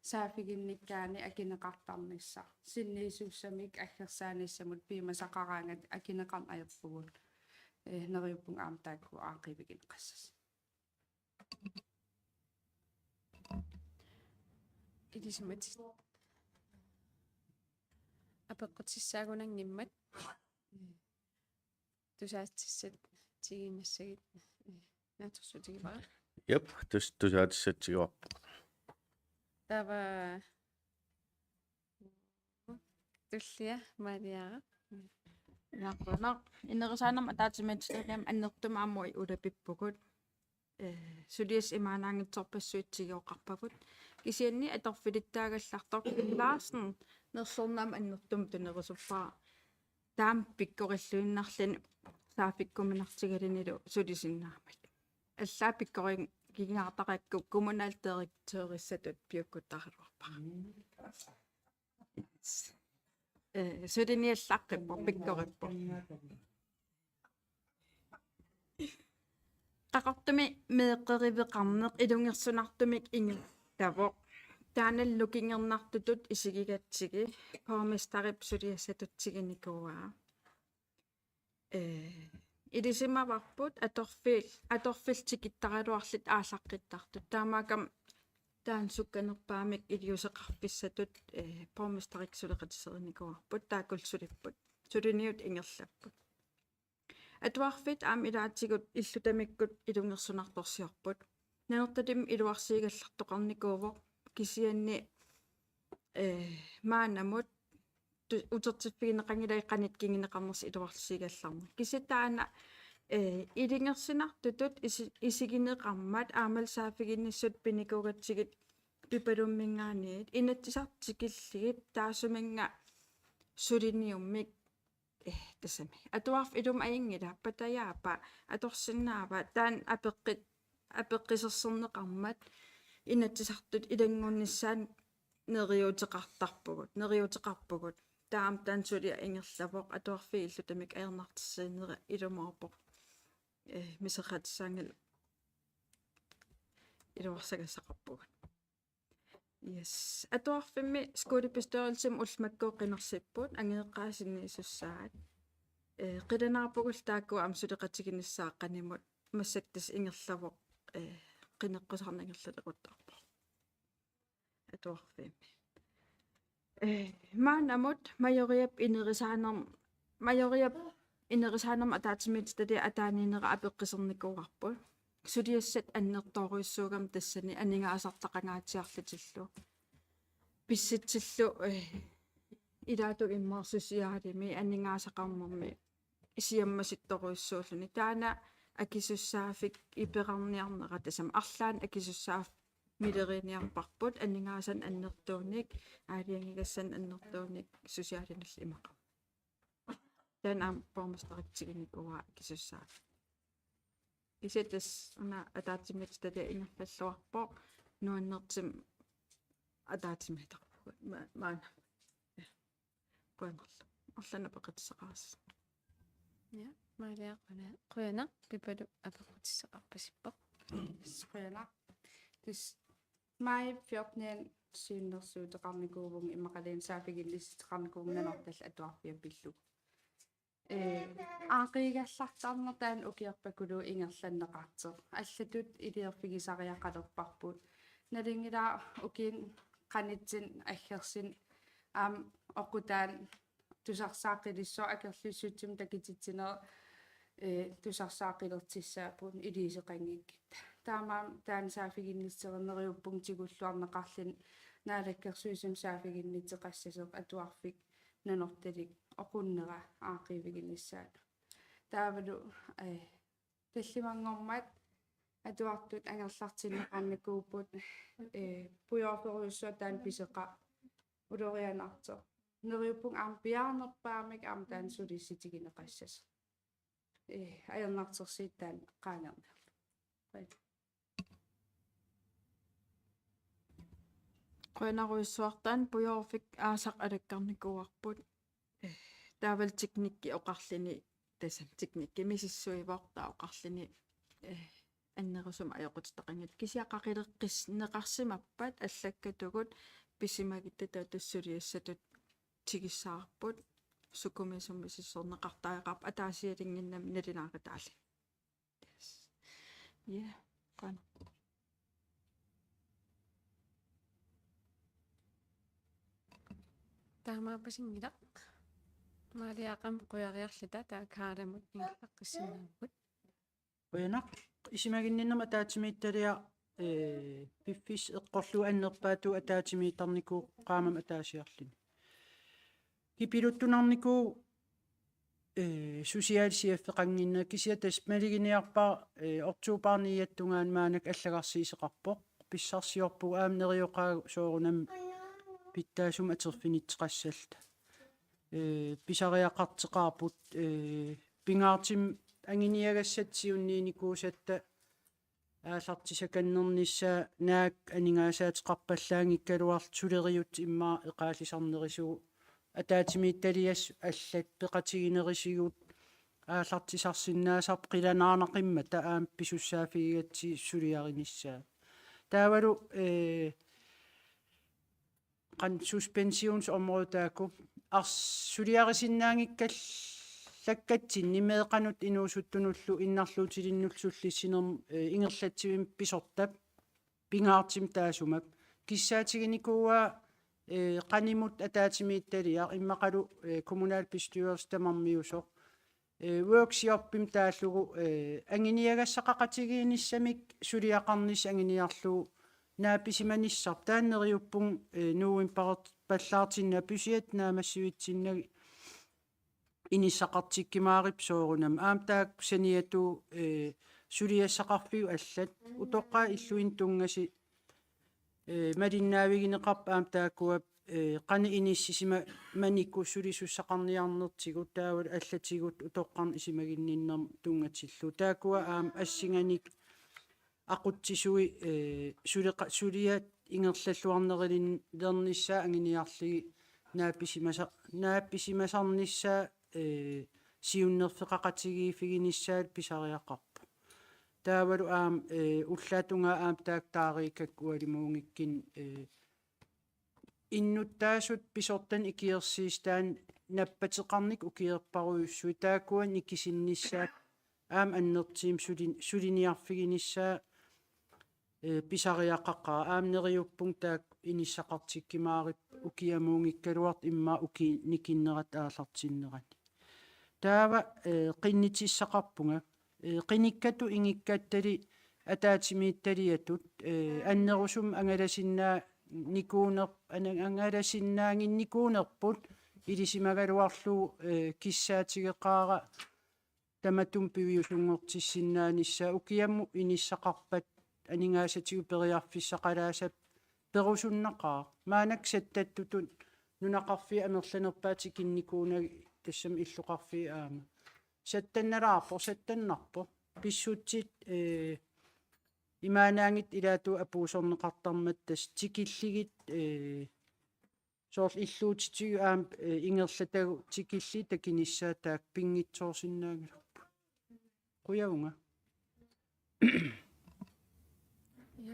саафигинниккаани акинеқартарнisса синниисуссамик аггерсааниссамут пимасақараангат акинеқарн аерпугут нериуппун аамтаакку аақивигин qassas идисмат апеққутиссаагунангиммат тусаатиссат тигиннассагит наатэрсутигипара Yep, тусаатиссатсигуар тава туллиа мариара яаққунаа инерисаанерм атаатиматсилаам аннертумаамуи улапиппукут сулиас имаанаангитсорпассуитсигиоқарпагут кисианни аторфилиттаагаллартор лаарсен нерсернаам аннертум тунерисуппаа таам пиккориллуиннарлани саафиккуминартигалинилу сулисиннаамат аллаа пиккорин гигиартақакку коммуналтериктеерissatut пиуккуттаралуарпара сулиниаллаққиппо пиккориппо qaqortumi meeqqerivеqarneq ilungersunartumik ingertavo taaналлукингернартутут исигигаtsigi коомистарип сулиассатутсигиникуаа илисимаварпут аторфилтикиттаралуарлит аалаққиттартут таамаакам таан сукканерпаамик илиусеқарфиссатут коомистарик сулеқатисерникуарпут таакулсулиппут сулиниут ингерлаппут атуарфит аам илаатсигут иллутамиккут илунгерсунарторсиорпут нанертатим илуарсиигаллартоқарникуувоқ кисианни маанамут утертиффигинеқангилаиққанит кингинеқарнерс илуарсиигалларна киситаана илингерсинартутут исигинеқармат аамалсаафигинниссут пиникугатсигит пипалуммингаанит инатсисартикиллигит таасуминга сулиниуммик тассами атуарф илум аингила патаяапа аторсиннаава таан апеққисерсернеқармат инатсисартут илангунниссаан нериутеқарпугут таам таансули ингерлавоқ атуарфи иллутамик аернартиссаанера илумаорпоқ мисеқатсаангал илуарсагассақарпугут yes атуарфимми скуулипистуарилсим улмаккооқинерсиппут ангеэққаасинниисуссаат қиланаарпугул таакку амсулеқатигиниссааққанимут массаттас ингерлавоқ qinneqqusarnangerlalaquttarpo atuarfiimi maanamut majoriap inerisaanam ataatimit tali ataaniinera apeqqisernikkuarpu suliassat annertooruissuugam tassani aningaasartaqangaatiarlutillu pissitsillu ilaatu immarsusiaalimi aningaasaqarnermi isiammasittoruissuulluni taana акисуссаафик иперарниарнера тасам арлаан акисуссааф милерiniarparput аннингаасан аннертууник аалиангигассан аннертууник сусиалиналли имаqa тан ам формастаритсигиникуа акисуссааф исетас уна атаатимит тали ингерллуарпо нуаннертим атаатимитарпугут маана пуанерла орлана пеқитсеқарас ja Maria Quyana pipalu apequtissaqarpasippoq Quyana tus mai 14 syynnersuuteqarnikuuvung imaqaliin saafigillissiteqarnikuuvung nanortall atuarpia pillu aaqiigallartarnertaan ukiarpakulu ingerlanneqarter аллатут илиерфигисариақалерпарпут налингилаа укиин qanitsin аггерсин аам оқутаан тусарсаақилиссоо акерлуссуутсим такититсинера тусарсаақилертиссаапун илисеқангиккит таамаам таан саафигинниссернериуппун тигуллуарнеқарлин наалаккерсуисим саафигиннитеқассасеқ атуарфик нанорталик оқуннера аақивигинниссаат таавалу таллимангормат атуартут ангерлартиннеқарникууппут пуйорферуйуссуа таан писеқа улорианаарто нериуппун аам пиаарнерпаамик аам таан сулисситигинеқассас аернаартерсииттаан qaanерна qanaruissuartaan pujorfik aasaq alakkarnikuarput taaval teknikki oqarlini tasam teknikki misissuivorta oqarlini аннерусум аёқутеқангат кисиақақилеққиснеқарсимаппат аллаккатугут писимагиттата тассулиассатут тигиссаарпут сукумисуммисиссорнеқартаеқарп атаасиалингиннам налинаақатаали я кан таамаапасингила маалиақам қуяриарлута таакааламут ингаққиссинаагут Quyana isimagинниннерма атаатимиитталиа пиффис эққорлу аннерпаату атаатимиитарнику qaamam атаасиарлини кипилуттунарнику сусиалсиаффеқангинна кисиатас малигиниарпаа ортуупаарниаттунгаан маанак аллагарсиисеқарпоқ писсарсиорпу аамнериоқаа соорунам питтаасум атерфинитсеқассалта писариақартеқарпут пингаартим ангиниагассатсиуннииникуусатта аалартисаканнернissaа наак анигаасаатеқарпаллаангиккалуарт сулериут иммаа эқаалисарнерисуу атаатимиитталиас аллат пеқатигинерисигут ааллартисарсиннаасарп қиланаанақимма таам писуссаафигигатси сулиариниссаа таавалу қан суспенсиунсомрутааку арсулиарисиннаангиккал лаккатсин нимеэқанут инуусуттунуллу иннарлуутилиннулсуллиссинер ингерлатсивим писортап пингаартим таасумап киссаатигиникууа qaнимут атаатимиитталиар иммақалу коммунаал пистюерс тамармиусо workshopпим тааллугу ангиниагассақақатигииниссамик сулиақарнис ангиниарлуу нааписиманиссар тааннериуппун нууим паллаартинна пусиат наамассуитсиннаги иниссақартиккимаарип соорунам аамтаак саниату сулиассақарфиу аллат утоққаа иллуин тунгаси малиннаавигинеқарп аамтааккуап qani inissisima manikku sulisussaqarniarnertigu taawal allatigut utoqqarn isimaginninnerm tungatillu taakua aam assinganik aqutsisui suliat ingerlalluarnerilin lernissaa anginiarligi naapisimasarnissaa siunnerfeqaqatigiifiginissaat pisariaqarpu taavalu aam ullaatunga aam taak taariikakkualimuungikkin иннуттаасут писортан икиерсиистаан наппатеқарник укиерпаруйуссуи таакуан икисиннissaат аам аннертиим сулиниарфигиниссаа писариаққаққаа аамнериуппун таак иниссақартиккимаарит укиамуунгиккалуарт имма уки никиннерат аалартиннерани таава қиннитиссақарпунга қиниккату ингиккааттали атаатимиитталиатут аннерусум ангаласиннаа никуунер ангаласиннаангинникуунерпут илисимагалуарлуу киссаатигеқаара таматум пивиусунгортиссиннаанissaa укиамму иниссақарпат анингаасатигу периарфиссақалаасап перусуннақаа маанак саттаттутун нунақарфи амерланерпаати кинникуунаги тассам иллуқарфи аама саттанналаарпо саттаннарпо писсутсит имаанаангит илаату апуусорнеқартармат тас тикиллигит соорл иллуутитигу аам ингерлатагу тикилли такиниссаа таак пингитсоорсиннаагиларпу куягунга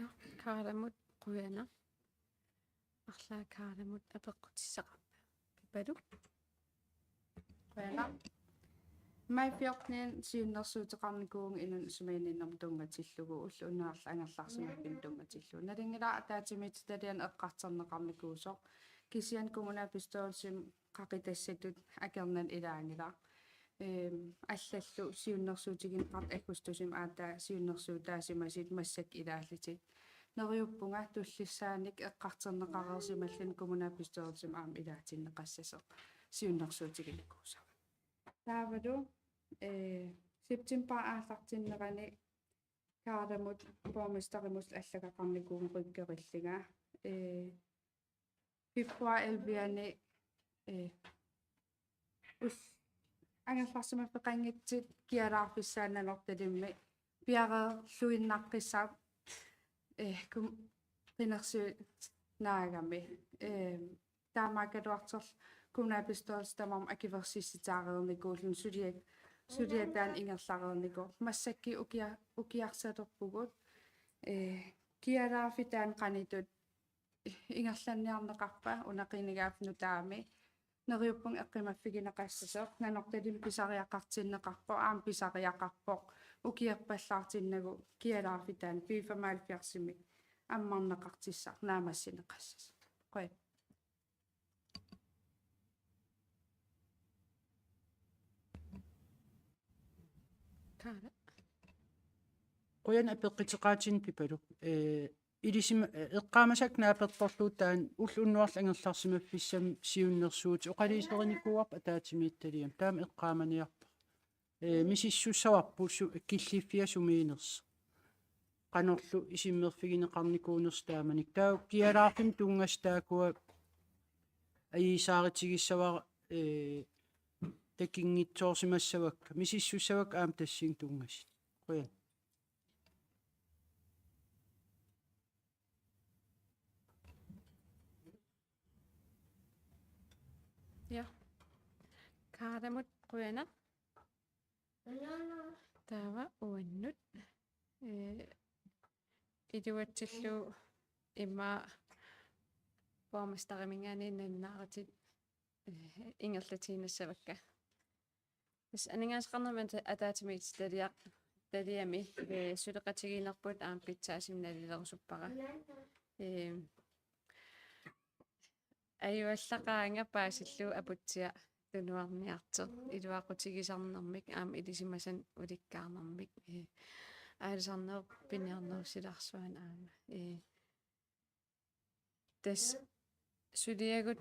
я кааламут куяна арлаа кааламут апеққутиссақарпа пипалу Kwana. Mai fiortnen siunnersuuteqarnikuung inun sumiininnerm tungatillugu ulluunnaarla angerlarsumappin tungatillu nalingila ataatimit talian eqqarterneqarnikuusoq kisian kommunapistoolsim qaqitassatut akernan ilaangila аллаллу сиуннерсуутигинеқарт аккустусим аатаа сиуннерсуутаасимасит массак илааллитик нериуппунга туллиссааник эққартернеқарерсималлан коммунапистоорсим аам илаатиннеқассасеқ сиуннерсуутигинекууса таавалу септембер ааллартиннерани каадамут помистаримус аллагақарникуун риккериллига февруар элбиани ус ангерларсима пеқангитсит киалаарфиссааннанорталимми пиареерлуиннаққиссаа кум пинерси наагами таамаакалуартерл кунапистоолс тамам акиверсисситаареерникуулун сулиатаан ингерлареернику массакки укиарсаторпугут киалаарфитаан qanitut ингерланниарнеқарпа унақинигаапну таами нериуппун эққимаффигинеқассасеқ нанорталим писариақартиннеқарпо аам писариақарпоқ укиерпаллаартиннагу киалаарфитаан пифамаалфиарсими аммарнеқартиссақ наамассинеқассас қой каала qoyan apeqqiteqaatin pipalu ilisima eqqaamasak naapertorluutaan ulluunnuarla angerlarsimaffissam siunnersuuti oqaliiseriniquarp ataatimiittaliam taam eqqaamaniarpa misissussawarpu killiffiа sumiiners qanorlu isimmerfigineqarnikuuners taamanik taa kialaarfim tungas taakua ayiisaaritigissavara такингитсоорсимассавакка мисиссуссавак аам тассин тунгас qoyan ja kaaramut quyana taava uannut iluatsillu imma pormestarimingaani nannaaratit ingerlatiinassavakka tas aningaasqarnerman ataatimiit taliami suleqatigiinerput aam pitsaasimnalilerusuppara ayuallaqaanga paasillu aputsia tunuarniarteq iluaqutigisarnermik aam ilisimasan ulikkaarnermik аалисарнеруп пиниарнерусиларсуан аама тас сулиагут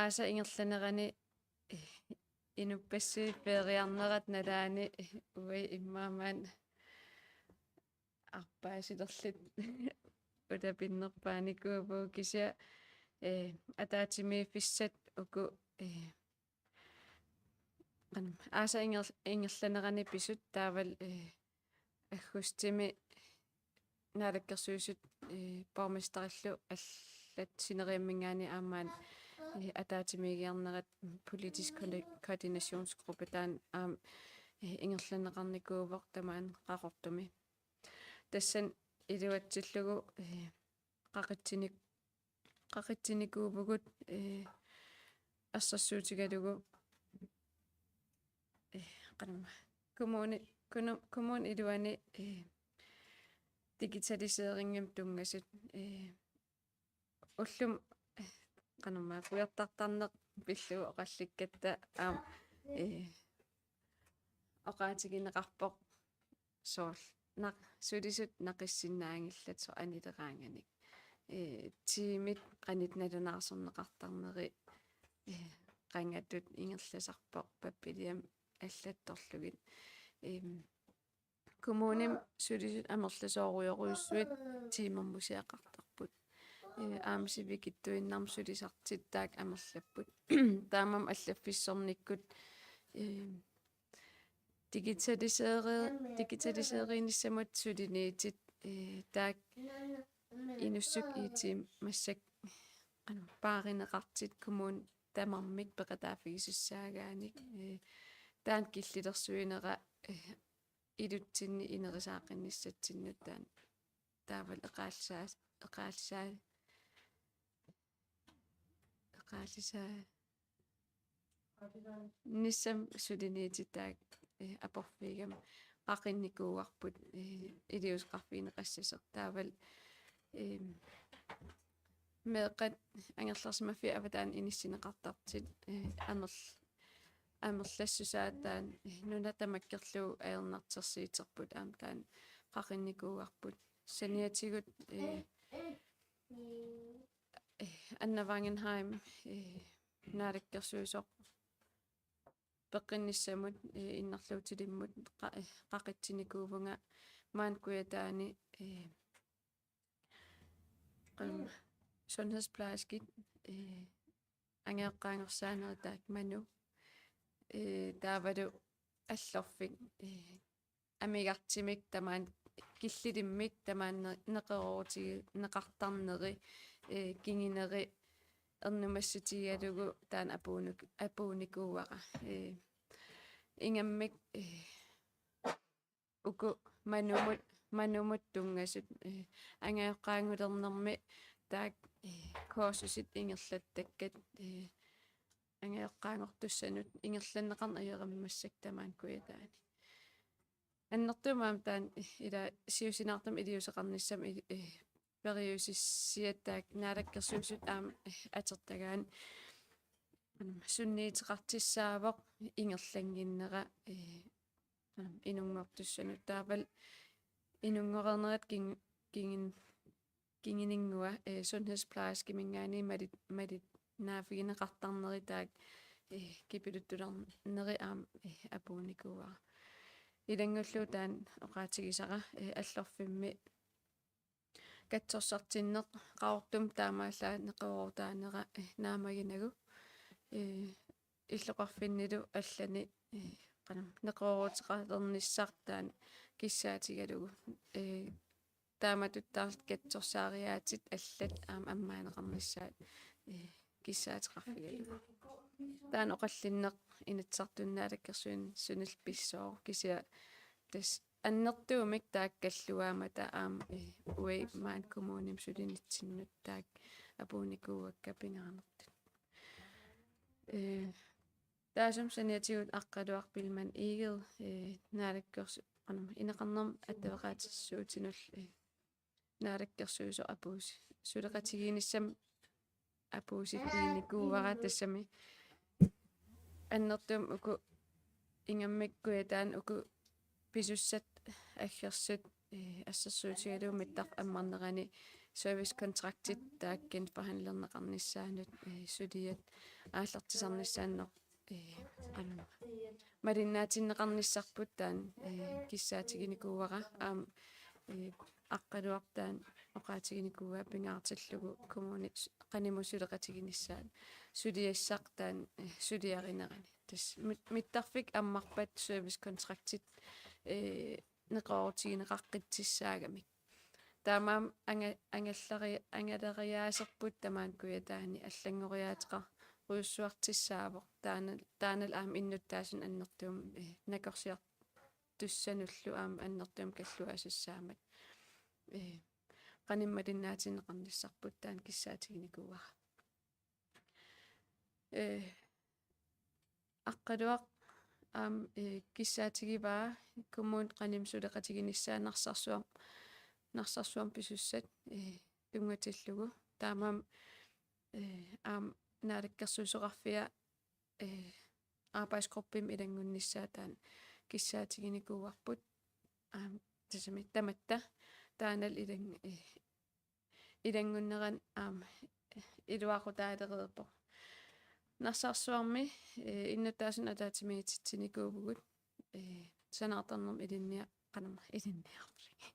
ааса ингерланерани инуппассуи периарнерат налаани уи иммаамаан арпаасилерлит утапиннерпааникуупу кися атаатимииффиссат уку ааса ингерланерани писут таавал аггустими наалаккерсуисут порместариллу аллат синериаммингаани аамаан атаатимигиарнерат politisk koordinationsgruppe таан аам ингерланеқарникуувоқ тамаан қақортуми тассан илуатсиллугу қақитсиникуупугут ассерсуутигалугу қанама коммун илуани digitaliseriнгим тунгасут уллум qanumma pujartartarneq pillu oqallikkatta aam oqaatigineqarpoq sool naq sulisut naqissinnaangillat so anileraanganik tiimit qanit nalunarsorneqartarneri qangattut ingerlasarpoq pappiliam аллатторлугит kommunim sulisut amerlasooruyoruissuit tiimermusiaqartarput аамсивикиттуиннарм сулисартиттаак амерлаппут таамам аллаффиссорниккут digitaliserinissamut suliniitit таак инуссук иитим массак пааринеқартит коммун тамармик пеқатаафигисуссаагааник таан киллилерсуинера илутсинни инерисаақинниссатсиннут таан таавал эқаалсаа ниссам сулиниититаак апорфигам qaqinnikууarput илиусқарфиинеқассасер таавал меэқат ангерларсимаффи аватаан иниссинеқартартит амерлассусаатаан нунатамаккерлуу аернартерсиитерпут аам таан qaqinnikууарput саниатигут Anna Wangenheim naalakkersuisoq peqqinnissamut innerluutilimmut qaqitsinikuuvunga maankuataani sundhedsplejerskit angeeqqaangersaanerittaak manu taavadu allorfik amigartimik tamaan killilimmik tamaan neqeruutigi neqartarneri kingineri ernumassutigalugu taan apuunikuuaqa ingammik uku manumut tungasut angeeqqaangulernermi taak kursusit ingerlattakkat angeeqqaangortussanut ingerlanneqarn ayerammassak tamaan kuitaani аннэртумаам таан ила сиусинартам илиусеқарниссам периусиссиаттаак наалаккерсуусут аама атертагаан сунниитеқартиссаавоқ ингерлангиннера инунгортуссанут таавал инунгорернерат кингинингуа sundhedsplejerske мингаани малит наафигинеқартарнери таак кипилуттулернери аама апууникуа илангуллуу таан оqaатигисара аллорфимми катсорсартиннеқ qaortum таамааллаа неқуорутаанера наамагинагу иллоқарфиннилу аллани qanam неқуорутеқалерниссартаан киссаатигалугу тааматуттаарлт катсорсаариаатит аллат аама аммаанеқарниссаат киссаатеқарфигалугу таан оқаллиннеқ инатсартуннаалаккерсуин сунилписсоо кися тас аннертуумик тааккаллуаама таам уи маан коммуним сулинитсиннут таак апууникууакка пингаанертут таасум саниатигут аққалуарпилман игел наалаккерсу анам инеқарнерм аттавеқаатиссуутинул наалаккерсуусо апууси сулеқатигиниссам апуусиккиникуувара тассами аннертуум уку ингаммиккуя таан уку писуссат аггерсут ассерсуутигалуу миттар аммарнерани service контрактит тааккин форхандлернеқарниссаанут сулиат ааллартисарниссааннеқ анна мариннаатиннеқарниссарпут таан киссаатигиникуувара аам аққалуартаан оқаатигиникуа пингаартиллугу коммуни qaнимусулеқатигиниссаат сулиассақ таан сулиаринерани тас миттарфик аммарпат service контрактит неқаортигинеқаққитсissаагамик таамаам ангалериаасерпут тамаан куятаани аллангориаатеқа руйуссуартиссаавоқ таанал аам иннуттаасун аннертуум накорсиар туссануллу аам аннертуум каллуасассаамат qaниммалиннаатинеқарниссарпут таан киссаатигиникуара аққалуақ аам киссаатигиваа коммун qaнимсулеқатигиниссаанарсарсуам писуссат тунгатиллугу таамаам аам наалаккерсуусоқарфиа arbejdsgruppim илангунниссаа таан киссаатигиникууарпут аам тасами таматта таанал илангуннеран аам илуақутаалереерпо нарсарсуарми иннутааsun атаатимиитсиникуувгут санаартарнерм илинниа qanama илинниарпулги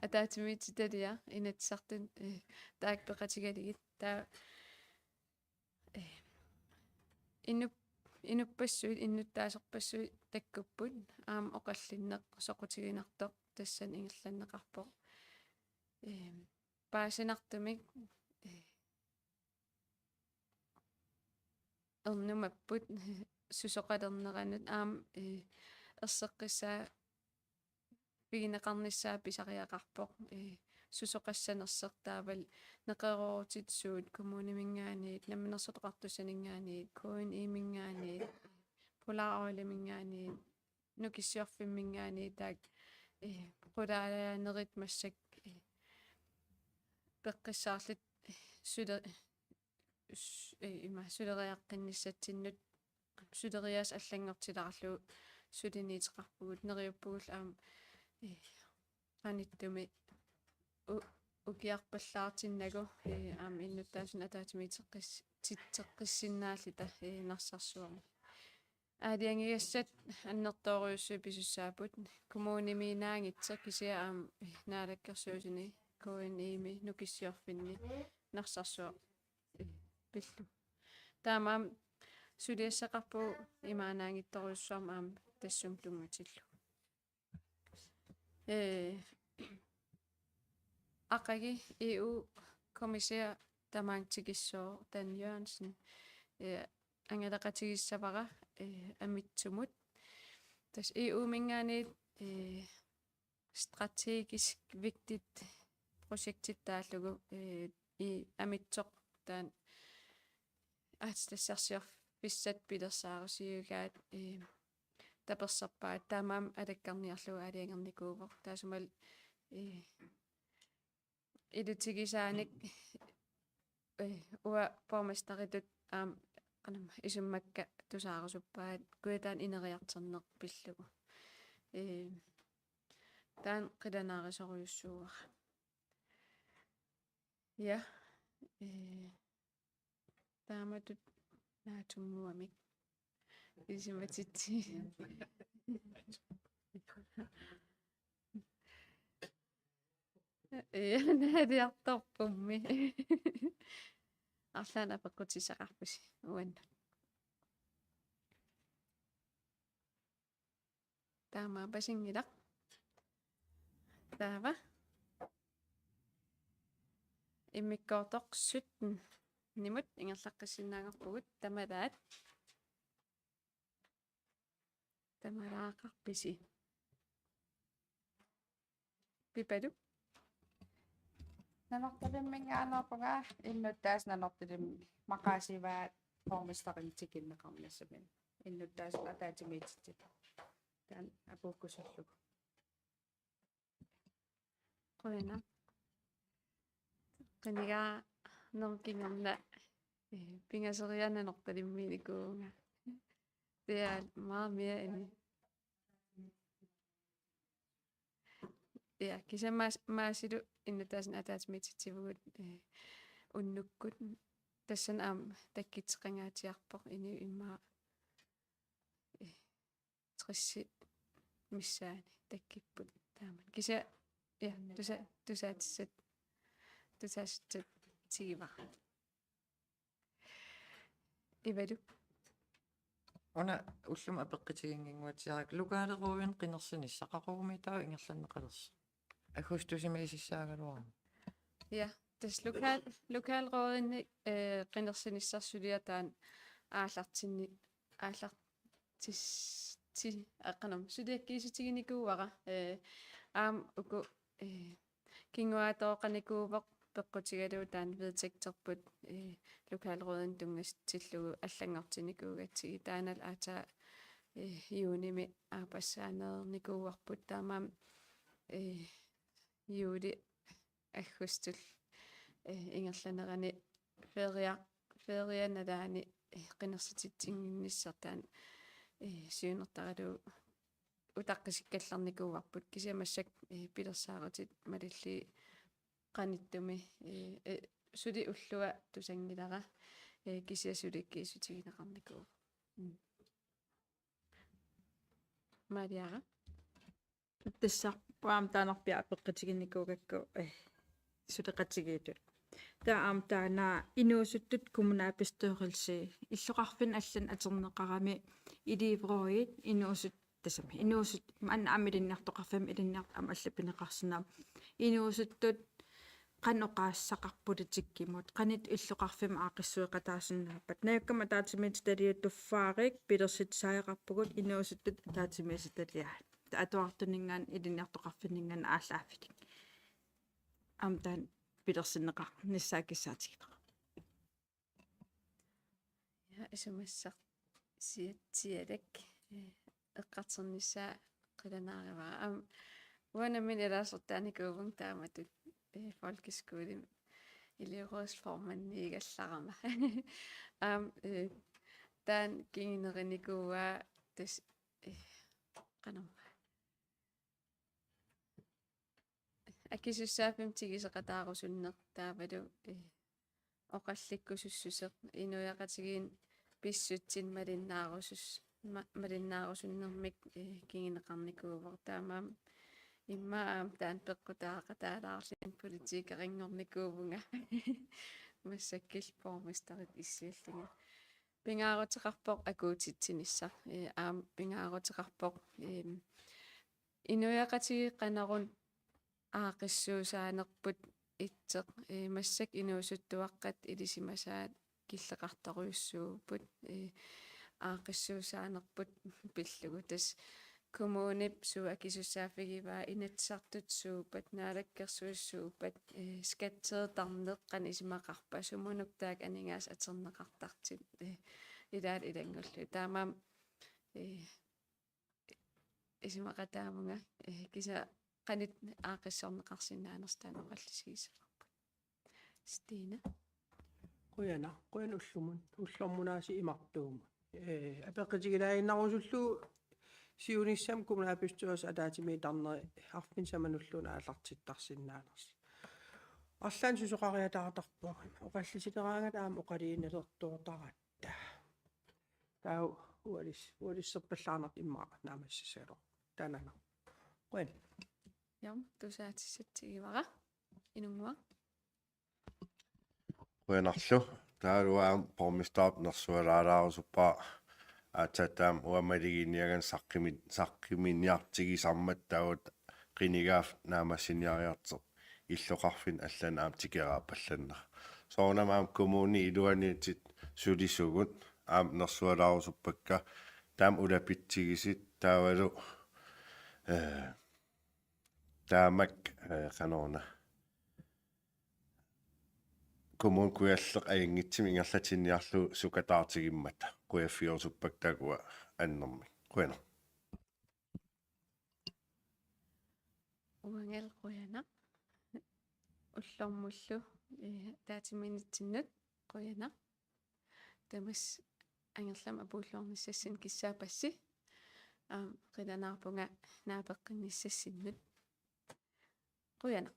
атаатимиитситалиа инатсартун таакпеқатигалигит таа инуппассуит иннуттаасерпассуит таккуппут аам оқаллиннеқ соқутигинартоқ тассан ингерланнеқарпоқ паасинартумик эрнумаппут сусоқалернеранут аам ерсеққиссаа пигинеқарниссаа писариақарпоқ сусоқассанерсертаавал неқероорутитсуут коммунимингаанит намминерсотоқартуссанингаанит коин имингаанит полааоилимингаанит нукиссиорфиммингаанит таак qulaalaanеrit массак пеққиссаарлут суле има сулериаққинниссатсиннут сулериас аллангортиларлу сулиниитеқарпугут нериуппугул аам qaниттуми укиарпаллаартиннагу аам иннуттаасун атаатимиитеққиссиннааллита нарсарсуарми аадиангигассат аннерторуйуссу писуссаапут коммуниминаангитса кисиа аам наалаккерсуусини коин ими нукиссиорфинни нарсарсуа пиллу таамаам сулиассақарпу имаанаангитторуйуссуарма аам тассум тунгатиллу ақаги EU kommissær тамаантигиссоо Дан Jørgensen ангалеқатигиссавара амитсумут тас EU мингаанит strategisk vigtigt projektit тааллугу и амитсоқ таан астассарсиор писсат пилерсаарусиугаат таперсарпаат таамаам алаккарниарлуга алиангерникуувоқ таасумал илутигисааник уа порместаритут аам qanama isummakka tusаарusuppaat kuitaan ineriarterneq pillugu taan qilanaarisoriussuuara ja taamatut naatummuamik isimatitsi наалиарторпумми арлаана пеккутисақарпуси уанна таама пасингилақ таава иммиккоортоқ суттен нимут ингерлаққиссинаагорпугут тамалаат тамалаақарписи пипалу нанорталиммингаанерпага иннуттаас нанорталим мақаасиваат формистақинтикиннеқарнассамин иннуттаас атаатимиитсит таан апууккусуллуг qoina qiniga nerkingерна pingaseriannanortalimmiinikuunga det er meget mere end ja kisammaasilu innutaasin ataatimiitsitivugut unnukkut tassan aam takkitseqangaatiarpoq ini immaa trissi missaani takkipput taaman kisa ja tusaatissat tigiva ivalu Ona ullum apeqqitiginginguatiarak lukaaleriuin qinersinissaqaquumitau ingerlanneqalers. Agustusimiisissaagaluarma. ja tas lokalrådene qinersinissarsuliataan aallarti aqanam sudiakkiisutiginikuuara aam uku kinguaatooqanikuuvoq peqqutigalu taan vedtekterput lokalråden tungastillugu allangortinikuugatsigi taanal aata juunimi aapassaaneernikuuarput taamaam juuli agustul ingerlanerani ferianalaani qinersititsinginnissartaan syunertaralu utaqqisikallarnikuuarput kisiamassak pilersaarutit malilli qanittumi suli ullua tusangilara kisiasulikkiisutigineqarnikuu Mariara тассарпаам таанарпиа апеққатигинникуугакку сулеқатигиитут таам таанаа инуусуттут коммунаапистоорилси иллоқарфин аллан атернеқарами иливроит инуусут тасами инуусут анна амилиннартоқарфам илиннарт ам аллапинеқарсинаа инуусуттут qaноqaassaqarpulitikkimut qanit illoqarfim aaqissueqataassinnaappat nayakkama taatimiit taliuttuffaarik pilersit saajeqarpugut inuusuttut taatimiisitaliaa atuartuningaan ilinniartoqarfinningaan ааllaaffitik amtaan pilersinneqar nissaakissaatigileq ja isumassaq sialak eqqarternissa qilanaariva am uanamin ilaasortaanikuuvung taamatut folkeskolen elevrådsformanden am tan kinginerinikuua tas qanam akisussaappim tigiseqataarusunneq taavalu oqallikkusussuseq inuiaqatigiin pissutsin malinnaarusunnermik kingineqarnikuuvoq taamaam imma aam taan peqqutaaqataalaarlin politiikeringornikuuvunga massakkil pormistarit issiallinga pingaaruteqarpoq akuutitsinissaq aam pingaaruteqarpoq inuiaqatigi qanarun aaqissuusaanerput itseq massak inuusuttuaqqat ilisimasaat killeqartoriussuuput aaqissuusaanerput pillugu tas kommunip suu akisussaaffigivaa inatsartut suupat naalakkersuussuupat skatteetarneqqan isimaqarpa sumunuktaak aningaas aterneqartartit ilaal ilangullu taamaam isimaqataamunga kisa qanit aaqissorneqarsinnaanerstaan oqallisigisaqarput Stina Quyana ullumun ullormunaasi imartuuma apeqqitigilaainnarusullu siunissam kommunaapistuas ataatimiitarneri arfin samanulluuna aallartittarsinnaanerс арлаан сусоқариатаартарпуа оқаллисилераангат аама оқалиинналертуортаратта тау уалиссерпаллаарнерт иммаа наамассасаалоо танана quen jam tusaatissatsigivara inuнгua Quenarlu taaluaam pormistaap nersualaalaarusuppa aatataam uamaligiiniagan saqqiminiartigisarmat taut qinigaaf naamassiniariarteq illoqarfin allan aam tikeraapallanner soornamaam kommuni iluaniitit sulisugut aam nersualaarusupakka taam ulapittigisit taavalu taamak qanorna kumun kujalleq ayingitsim ingerlatinniarlu sukataartigimmata quyafiorusuppak takua annermi quina уангел қуяна уллормуллу таатиминитсиннут қуяна тамас ангерлам апууллуорниссассин киссаапасси қиланаарпунга наапеққинниссассиннут қуяна